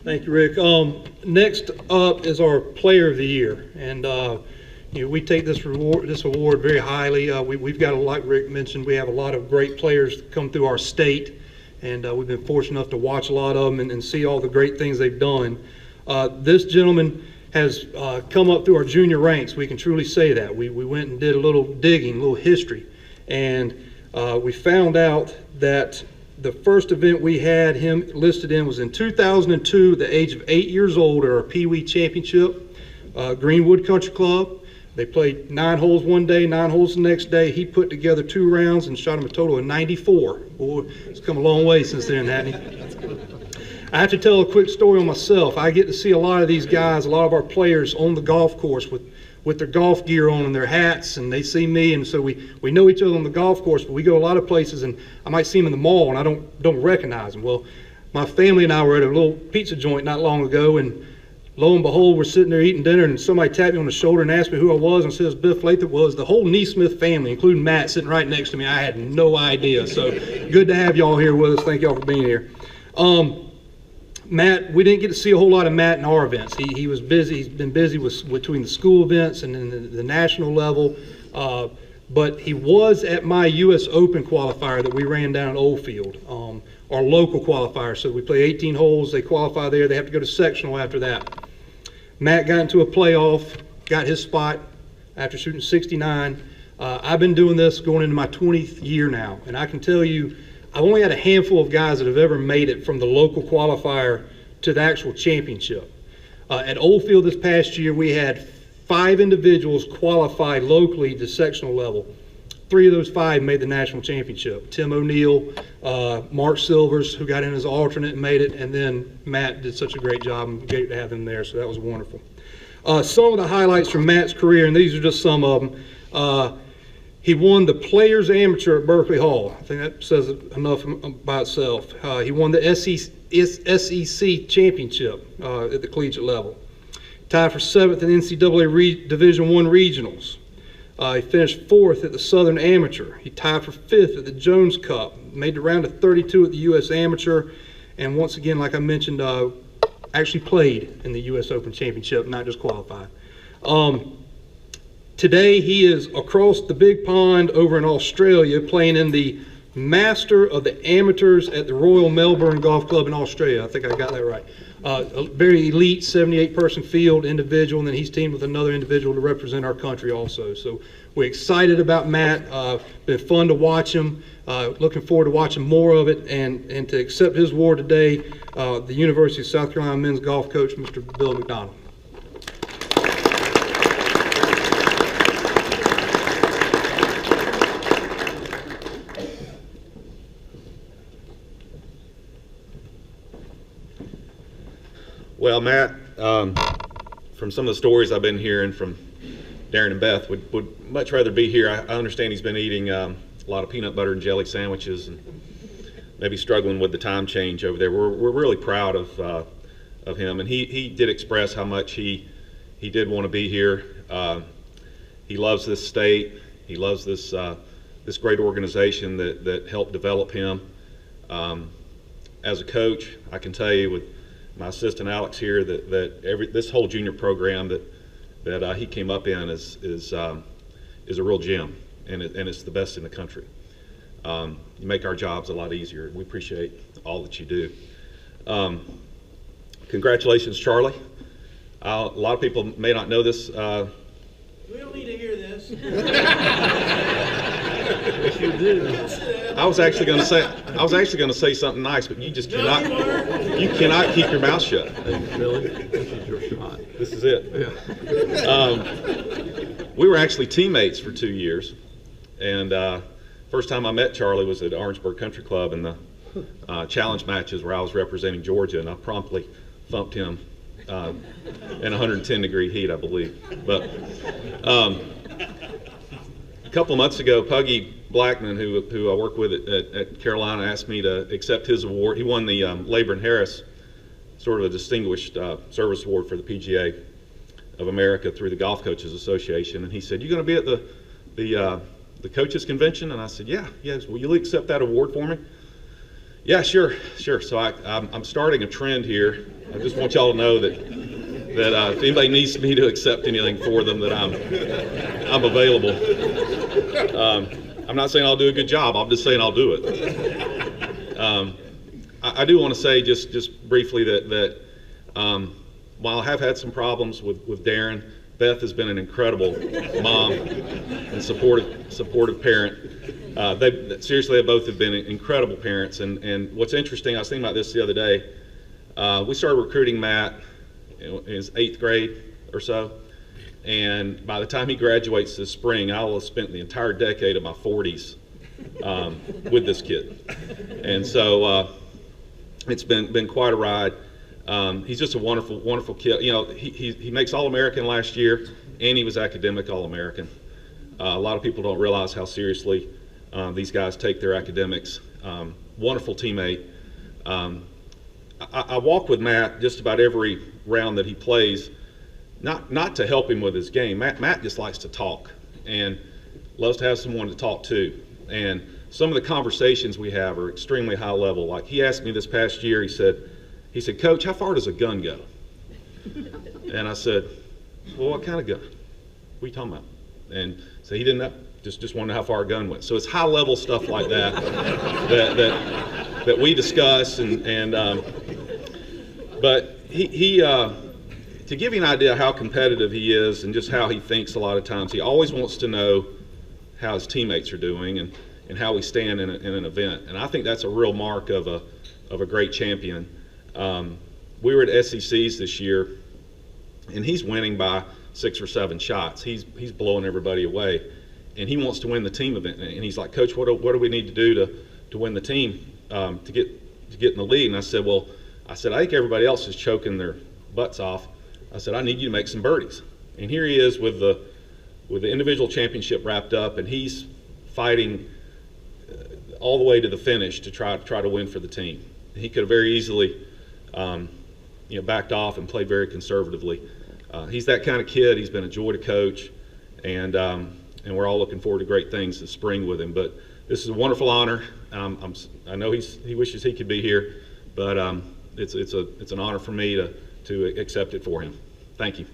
Thank you, Rick. Next up is our Player of the Year, and we take this award very highly. We've got, like Rick mentioned, we have a lot of great players come through our state, and we've been fortunate enough to watch a lot of them and see all the great things they've done. This gentleman has come up through our junior ranks. We can truly say that. We went and did a little digging, a little history, and we found out that the first event we had him listed in was in 2002, at the age of 8 years old, at our Pee Wee Championship, Greenwood Country Club. They played 9 holes one day, 9 holes the next day. He put together 2 rounds and shot him a total of 94. Boy, it's come a long way since then, hasn't he? I have to tell a quick story on myself. I get to see a lot of these guys, a lot of our players on the golf course with their golf gear on and their hats, and they see me, and so we know each other on the golf course, but we go a lot of places, and I might see them in the mall, and I don't recognize them. Well, my family and I were at a little pizza joint not long ago, and lo and behold, we're sitting there eating dinner, and somebody tapped me on the shoulder and asked me who I was, and says Biff Lathrop was. The whole Nesmith family, including Matt, sitting right next to me. I had no idea. So good to have y'all here with us. Thank y'all for being here. Matt, we didn't get to see a whole lot of Matt in our events. He was busy. He's been busy between the school events and then the national level. But he was at my U.S. Open qualifier that we ran down at Oldfield, our local qualifier. So we play 18 holes. They qualify there. They have to go to sectional after that. Matt got into a playoff, got his spot after shooting 69. I've been doing this going into my 20th year now, and I can tell you, I've only had a handful of guys that have ever made it from the local qualifier to the actual championship. At Oldfield this past year, we had 5 individuals qualify locally to sectional level. 3 of those 5 made the national championship. Tim O'Neill, Mark Silvers, who got in as alternate and made it, and then Matt did such a great job, and great to have him there, so that was wonderful. Some of the highlights from Matt's career, and these are just some of them. He won the Players Amateur at Berkeley Hall. I think that says enough by itself. He won the SEC Championship at the collegiate level. Tied for 7th in NCAA Division I Regionals. He finished 4th at the Southern Amateur. He tied for 5th at the Jones Cup. Made the round of 32 at the U.S. Amateur. And once again, like I mentioned, actually played in the U.S. Open Championship, not just qualified. Today, he is across the big pond over in Australia playing in the Master of the Amateurs at the Royal Melbourne Golf Club in Australia. I think I got that right. A very elite 78-person field individual, and then he's teamed with another individual to represent our country also. So we're excited about Matt. Been fun to watch him. Looking forward to watching more of it, and to accept his award today, the University of South Carolina men's golf coach, Mr. Bill McDonald. Well, Matt, from some of the stories I've been hearing from Darren and Beth, would much rather be here. I understand he's been eating a lot of peanut butter and jelly sandwiches and maybe struggling with the time change over there. We're really proud of him, and he did express how much he did want to be here. He loves this state. He loves this great organization that helped develop him. As a coach, I can tell you with my assistant Alex here that this whole junior program that he came up in is a real gem, and it's the best in the country. You make our jobs a lot easier. We appreciate all that you do. Congratulations, Charlie. A lot of people may not know this. We don't need to hear this. Yes, you do. I was actually going to say something nice, but you just cannot. You cannot keep your mouth shut. Really? This is your shot. This is it. Yeah. We were actually teammates for 2 years, and first time I met Charlie was at Orangeburg Country Club in the challenge matches where I was representing Georgia, and I promptly thumped him in 110-degree heat, I believe. But a couple of months ago, Puggy Blackman, who I work with at Carolina, asked me to accept his award. He won the Labor and Harris, sort of a distinguished service award for the PGA of America through the Golf Coaches Association. And he said, "You going to be at the coaches convention?" And I said, "Yeah." Yes. "Will you accept that award for me?" Yeah, sure. So I'm starting a trend here. I just want y'all to know that if anybody needs me to accept anything for them, that I'm available. I'm not saying I'll do a good job. I'm just saying I'll do it. I do want to say just briefly that while I have had some problems with Darren, Beth has been an incredible mom and supportive parent. They both have been incredible parents. And what's interesting, I was thinking about this the other day. We started recruiting Matt in his 8th grade or so. And by the time he graduates this spring, I will have spent the entire decade of my 40s with this kid. And so it's been quite a ride. He's just a wonderful kid. You know, he makes All-American last year, and he was academic All-American. A lot of people don't realize how seriously these guys take their academics. Wonderful teammate. I walk with Matt just about every round that he plays, not to help him with his game. Matt just likes to talk and loves to have someone to talk to. And some of the conversations we have are extremely high level. Like he asked me this past year, he said, Coach, how far does a gun go? And I said, well, what kind of gun? What are you talking about? And so he didn't know, just wanted to know how far a gun went. So it's high level stuff like that that we discuss. But he to give you an idea how competitive he is and just how he thinks a lot of times, he always wants to know how his teammates are doing and how we stand in an event. And I think that's a real mark of a great champion. We were at SECs this year, and he's winning by 6 or 7 shots. He's blowing everybody away, and he wants to win the team event. And he's like, Coach, what do we need to do to win the team to get in the lead? And I said, I think everybody else is choking their butts off. I said, I need you to make some birdies. And here he is with the individual championship wrapped up, and he's fighting all the way to the finish to try to win for the team. He could have very easily backed off and played very conservatively. He's that kind of kid. He's been a joy to coach, and we're all looking forward to great things this spring with him. But this is a wonderful honor. I know he wishes he could be here, but it's an honor for me to accept it for him. Thank you.